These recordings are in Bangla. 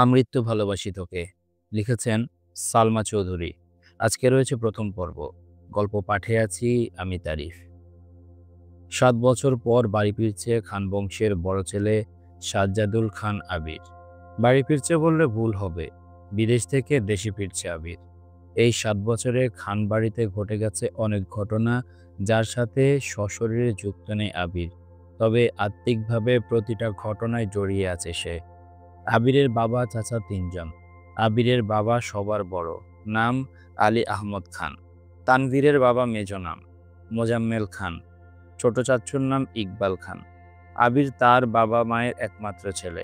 আমৃত্যু ভালোবাসি তোকে লিখেছেন সালমা চৌধুরী। আজকে রয়েছে প্রথম পর্ব। গল্প পাঠে আছি আমি তারিফ। ৭ বছর পর বাড়ি ফিরছে খান বংশের বড় ছেলে সাজ্জাদুল খান আবির। বাড়ি ফিরছে বললে ভুল হবে, বিদেশ থেকে দেশে ফিরছে আবির। এই ৭ বছরে খান বাড়িতে ঘটে গেছে অনেক ঘটনা, যার সাথে সশরীরে যুক্ত নেই আবির, তবে আত্মিকভাবে প্রতিটা ঘটনায় জড়িয়ে আছে সে। আবিরের বাবা চাচা ৩ জন। আবিরের বাবা সবার বড়, নাম আলী আহমদ খান। তানভীরের বাবা মেজ নাম মোজাম্মেল খান। ছোট চাচ্চুর নাম ইকবাল খান। আবির তার বাবা মায়ের একমাত্র ছেলে।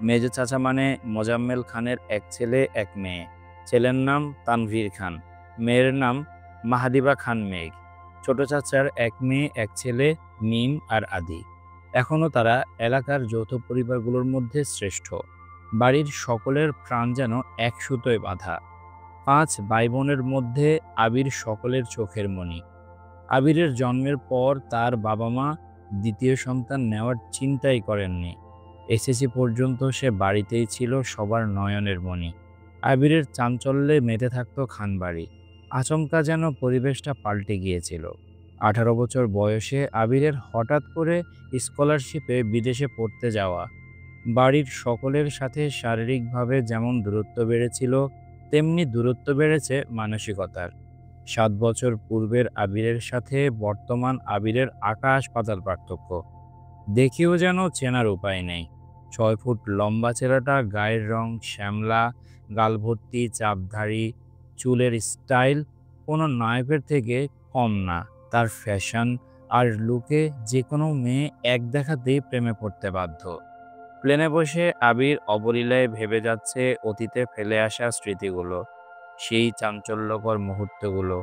মেজ চাচা মানে মোজাম্মেল খানের এক ছেলে এক মেয়ে। ছেলের নাম তানভীর খান, মেয়ের নাম মাহাদিবা খান মেঘ। ছোট চাচার এক মেয়ে এক ছেলে, মিম আর আদি। এখনও তারা এলাকার যৌথ পরিবারগুলোর মধ্যে শ্রেষ্ঠ। বাড়ির সকলের প্রাণ যেন এক সুতোয় বাঁধা। ৫ ভাই বোনের মধ্যে আবির সকলের চোখের মণি। আবিরের জন্মের পর তার বাবা মা দ্বিতীয় সন্তান নেওয়ার চিন্তাই করেননি। এসএসসি পর্যন্ত সে বাড়িতেই ছিল সবার নয়নের মণি। আবিরের চাঞ্চল্যে মেতে থাকত খানবাড়ি। আচমকা যেন পরিবেশটা পাল্টে গিয়েছিল। ১৮ বছর বয়সে আবিরের হঠাৎ করে স্কলারশিপে বিদেশে পড়তে যাওয়া। বাড়ির সকলের সাথে শারীরিকভাবে যেমন দূরত্ব বেড়েছিল, তেমনি দূরত্ব বেড়েছে মানসিকতার। ৭ বছর পূর্বের আবিরের সাথে বর্তমান আবিরের আকাশ পাতাল পার্থক্য। দেখেও যেন চেনার উপায় নেই। ৬ ফুট লম্বা ছেলেটা, গায়ের রং শ্যামলা, গালভর্তি চাপধারী, চুলের স্টাইল কোনো নায়কের থেকে কম না। তার ফ্যাশন আর লুকে যে কোনো মেয়ে এক দেখাতেই প্রেমে পড়তে বাধ্য। প্লেনে বসে আবির অবলীলায় ভেবে যাচ্ছে অতীতে ফেলে আসা স্মৃতিগুলো। সেই চাঞ্চল্যকর মুহূর্তগুলো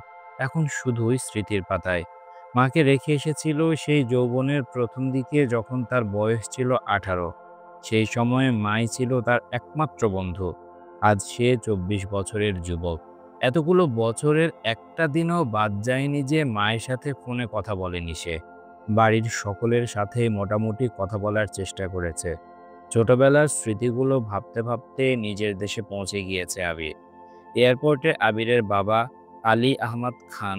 এখন শুধুই স্মৃতির পাতায়। মাকে রেখে এসেছিল সেই যৌবনের প্রথম দিকে, যখন তার বয়স ছিল ১৮। সেই সময়ে মাই ছিল তার একমাত্র বন্ধু। আজ সে ২৪ বছরের যুবক। এতগুলো বছরের একটা দিনও বাদ যায়নি যে মায়ের সাথে ফোনে কথা বলেনি সে। বাড়ির সকলের সাথে মোটামুটি কথা বলার চেষ্টা করেছে। ছোটবেলার স্মৃতিগুলো ভাবতে ভাবতে নিজের দেশে পৌঁছে গিয়েছে আবির। এয়ারপোর্টে আবিরের বাবা আলী আহমদ খান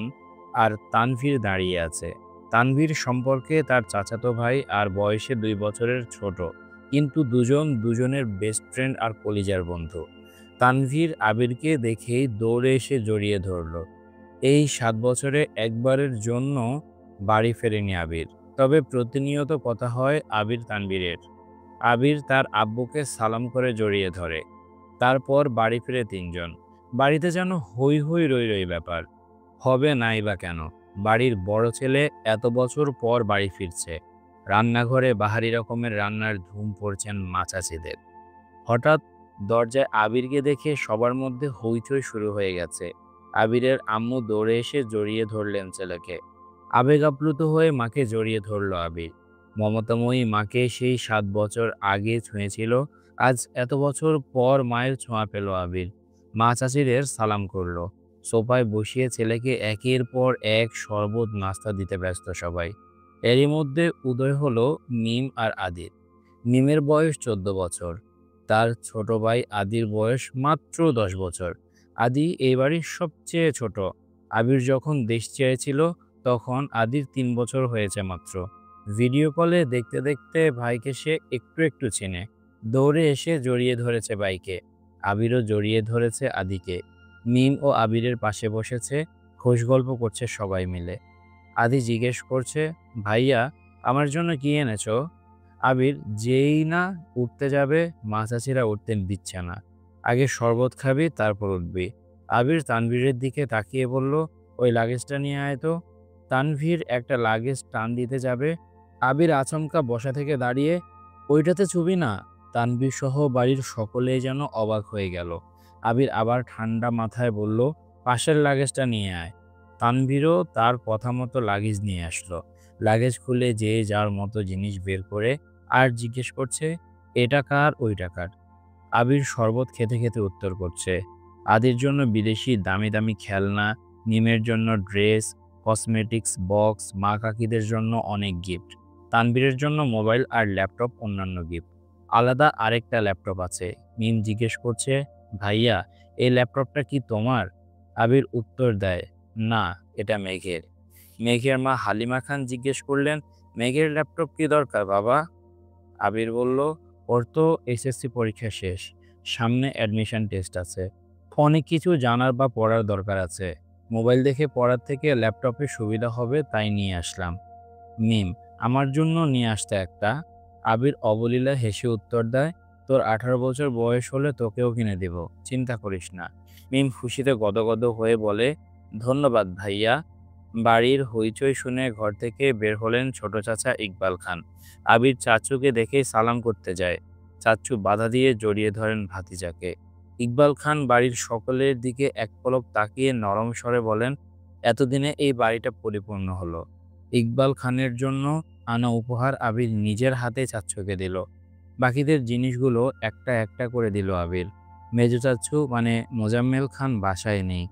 আর তানভীর দাঁড়িয়ে আছে। তানভীর সম্পর্কে তার চাচাতো ভাই আর বয়সে ২ বছরের ছোট, কিন্তু দুজন দুজনের বেস্ট ফ্রেন্ড আর কলিজার বন্ধু। তানভীর আবিরকে দেখেই দৌড়ে এসে জড়িয়ে ধরল। এই ৭ বছরে একবারের জন্য বাড়ি ফেরেনি আবির, তবে প্রতিনিয়ত কথা হয় আবির তানভীরের। আবির তার আব্বুকে সালাম করে জড়িয়ে ধরে। তারপর বাড়ি ফিরে ৩ জন। বাড়িতে যেন হৈ হৈ রই রই ব্যাপার। হবে নাই বা কেন? বাড়ির বড় ছেলে এত বছর পর বাড়ি ফিরছে। রান্নাঘরে বাহারি রকমের রান্নার ধুম পড়ছেন মা চাচিদের। হঠাৎ দরজায় আবিরকে দেখে সবার মধ্যে হইচই শুরু হয়ে গেছে। আবিরের আম্মু দৌড়ে এসে জড়িয়ে ধরলেন ছেলেকে। আবেগ আপ্লুত হয়ে মাকে জড়িয়ে ধরল আবির। মমতাময়ী মাকে সেই ৭ বছর আগে ছুঁয়েছিল, আজ এত বছর পর মায়ের ছোঁয়া পেল আবির। মা চাচিদের সালাম করল। সোফায় বসিয়ে ছেলেকে একের পর এক শরবত নাস্তা দিতে ব্যস্ত সবাই। এরই মধ্যে উদয় হলো মিম আর আদির। মিমের বয়স ১৪ বছর। তার ছোট ভাই আদির বয়স মাত্র ১০ বছর। আদি এই বাড়ির সবচেয়ে ছোট। আবির যখন দেশ ছেড়েছিল তখন আদির ৩ বছর হয়েছে মাত্র। ভিডিও কলে দেখতে দেখতে ভাইকে সে একটু একটু চেনে। দৌড়ে এসে জড়িয়ে ধরেছে ভাইকে। আবিরও জড়িয়ে ধরেছে আদিকে। মিম ও আবিরের পাশে বসেছে, খোশ গল্প করছে সবাই মিলে। আদি জিজ্ঞেস করছে, ভাইয়া আমার জন্য কি এনেছো? আবির যেই না উঠতে যাবে, মা চাচিরা উঠতে দিচ্ছে না। আগে শরবত খাবি, তারপর উঠবি। আবির তানভীরের দিকে তাকিয়ে বলল, ওই লাগেজটা নিয়ে আয় তো। তানভীর একটা লাগেজ টান দিতে যাবে। আবির আচমকা বসা থেকে দাঁড়িয়ে, ওইটাতে ছবি না। তানভীর সহ বাড়ির সকলেই যেন অবাক হয়ে গেল। আবির আবার ঠান্ডা মাথায় বলল, পাশের লাগেজটা নিয়ে আয়। তানভীরও তার কথা মতো লাগেজ নিয়ে আসলো। লাগেজ খুলে যে যার মতো জিনিস বের করে আর জিজ্ঞেস করছে, এটা কার ওইটা কার? আবির শরবত খেতে খেতে উত্তর করছে, আদির জন্য বিদেশি দামি দামি খেলনা, নিমের জন্য ড্রেস, কসমেটিক্স বক্স, মা কাকিদের জন্য অনেক গিফট, তানভীরের জন্য মোবাইল আর ল্যাপটপ, অন্যান্য গিফট। আলাদা আরেকটা ল্যাপটপ আছে। মিম জিজ্ঞেস করছে, ভাইয়া এই ল্যাপটপটা কি তোমার? আবির উত্তর দেয়, না, এটা মেঘের। মেঘের মা হালিমা খান জিজ্ঞেস করলেন, মেঘের ল্যাপটপ কি দরকার বাবা? আবির বলল, ওর তো এসএসসি পরীক্ষা শেষ, সামনে অ্যাডমিশন টেস্ট আছে, অনেক কিছু জানার বা পড়ার দরকার আছে। মোবাইল দেখে পড়ার থেকে ল্যাপটপে সুবিধা হবে, তাই নিয়ে আসলাম। মিম, আমার জন্য নিয়ে আসতে একটা। আবির অবলীলা হেসে উত্তর দেয়, তোর 18 বছর বয়স হলে তোকেও কিনে দিব, চিন্তা করিস না। মিম খুশিতে গদগদ হয়ে বলে, ধন্যবাদ ভাইয়া। বাড়ির হইচই শুনে ঘর থেকে বের হলেন ছোট চাচা ইকবাল খান। আবির চাচুকে দেখেই সালাম করতে যায়। চাচু বাধা দিয়ে জড়িয়ে ধরেন ভাতিজাকে। ইকবাল খান বাড়ির সকলের দিকে এক পলক তাকিয়ে নরম স্বরে বলেন, এতদিনে এই বাড়িটা পরিপূর্ণ হলো। ইকবাল খানের জন্য আনা উপহার আবির নিজের হাতে চাচ্চুকে দিল। বাকিদের জিনিসগুলো একটা একটা করে দিল আবির। মেজো চাচ্চু মানে মোজাম্মেল খান বাসায় নেই,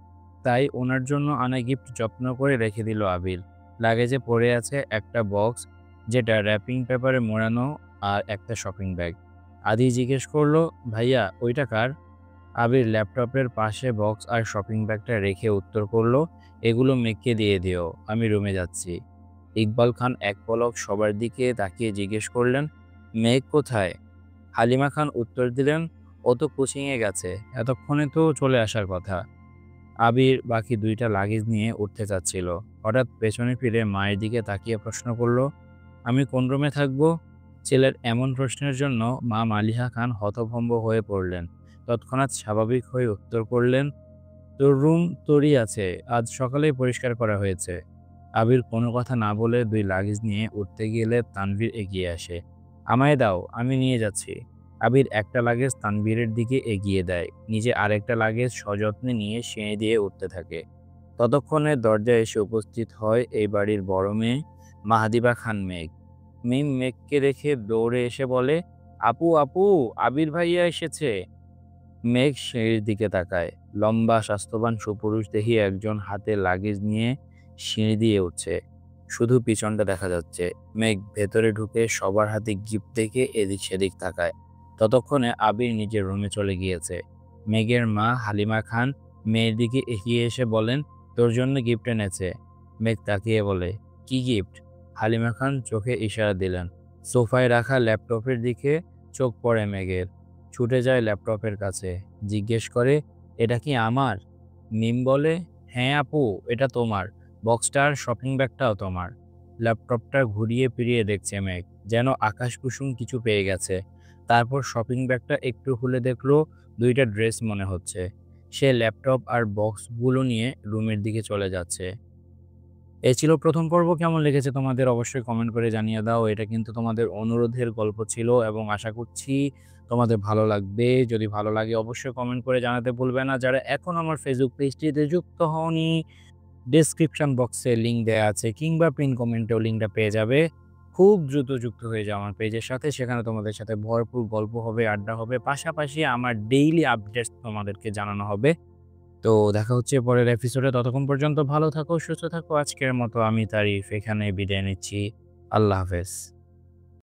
তাই ওনার জন্য আনা গিফট যত্ন করে রেখে দিল আবির। লাগেজে পড়ে আছে একটা বক্স, যেটা র্যাপিং পেপারে মোড়ানো, আর একটা শপিং ব্যাগ। আদি জিজ্ঞেস করলো, ভাইয়া ওইটা কার? আবির ল্যাপটপের পাশে বক্স আর শপিং ব্যাগটা রেখে উত্তর করলো, এগুলো মেঘকে দিয়ে দিও, আমি রুমে যাচ্ছি। ইকবাল খান এক পলক সবার দিকে তাকিয়ে জিজ্ঞেস করলেন, মেঘ কোথায়? হালিমা খান উত্তর দিলেন, ও তো কোচিংয়ে গেছে, এতক্ষণে তো চলে আসার কথা। আবির বাকি দুইটা লাগেজ নিয়ে উঠতে চাচ্ছিল, হঠাৎ পেছনে ফিরে মায়ের দিকে তাকিয়ে প্রশ্ন করলো, আমি কোন রুমে থাকবো? ছেলের এমন প্রশ্নের জন্য মা মালিহা খান হতভম্ব হয়ে পড়লেন। তৎক্ষণাৎ স্বাভাবিক হয়ে উত্তর করলেন, তোর রুম তোরই আছে, আজ সকালেই পরিষ্কার করা হয়েছে। আবির কোনো কথা না বলে দুই লাগেজ নিয়ে উঠতে গেলে তানভীর এগিয়ে আসে। আমায় দাও, আমি নিয়ে যাচ্ছি। আবির একটা লাগেজ তানভীরের দিকে এগিয়ে দেয়, নিজে আরেকটা লাগেজ সযত্নে নিয়ে সিঁড়ি দিয়ে উঠতে থাকে। ততক্ষণে দরজায় এসে উপস্থিত হয় এই বাড়ির বড় মেয়ে মাহাদিবা খান মেঘ। মিম মেঘকে রেখে দৌড়ে এসে বলে, আপু আপু, আবির ভাইয়া এসেছে। মেঘ সিঁড়ির দিকে তাকায়। লম্বা স্বাস্থ্যবান সুপুরুষ দেখি একজন হাতে লাগেজ নিয়ে সিঁড়ি দিয়ে উঠছে, শুধু পিছনটা দেখা যাচ্ছে। মেঘ ভেতরে ঢুকে সবার হাতে গিফট দেখে এদিক সেদিক তাকায়। ততক্ষণে আবির নিজের রুমে চলে গিয়েছে। মেঘের মা হালিমা খান মেয়ের দিকে এগিয়ে এসে বলেন, তোর জন্য গিফট এনেছে। মেঘ তাকিয়ে বলে, কি গিফট? হালিমা খান চোখে ইশারা দিলেন। সোফায় রাখা ল্যাপটপের দিকে চোখ পড়ে মেঘের, ছুটে যায় ল্যাপটপের কাছে, জিজ্ঞেস করে, এটা কি আমার? মিম বলে, হ্যাঁ আপু, এটা তোমার। বক্সটার শপিং ব্যাগটাও তোমার। ল্যাপটপটা ঘুরিয়ে ফিরিয়ে দেখছে মেঘ, যেন আকাশ কুসুম কিছু পেয়ে গেছে। তারপর শপিং ব্যাগটা একটু খুলে দেখলো দুইটা ড্রেস মনে হচ্ছে। সে ল্যাপটপ আর বক্সগুলো নিয়ে রুমের দিকে চলে যাচ্ছে। এই ছিল প্রথম পর্ব। কেমন লেগেছে তোমাদের অবশ্যই কমেন্ট করে জানিয়ে দাও। এটা কিন্তু তোমাদের অনুরোধের গল্প ছিল এবং আশা করছি তোমাদের ভালো লাগবে। যদি ভালো লাগে অবশ্যই কমেন্ট করে জানাতে ভুলবে না। যারা এখন আমার ফেসবুক পেজটিতে যুক্ত হওনি, ডেসক্রিপশন বক্সে লিঙ্ক দেয়া আছে কিংবা পিন কমেন্টেও লিঙ্কটা পেয়ে যাবে। খুব দ্রুত যুক্ত হয়ে যাও আমার পেজের সাথে। সেখানে তোমাদের সাথে ভরপুর গল্প হবে, আড্ডা হবে, পাশাপাশি আমার ডেইলি আপডেটস তোমাদেরকে জানানো হবে। তো দেখা হচ্ছে পরের এপিসোডে। ততক্ষণ পর্যন্ত ভালো থাকো, সুস্থ থাকো। আজকের মতো আমি তারিফ এখানে বিদায় নিচ্ছি। আল্লাহ হাফেজ।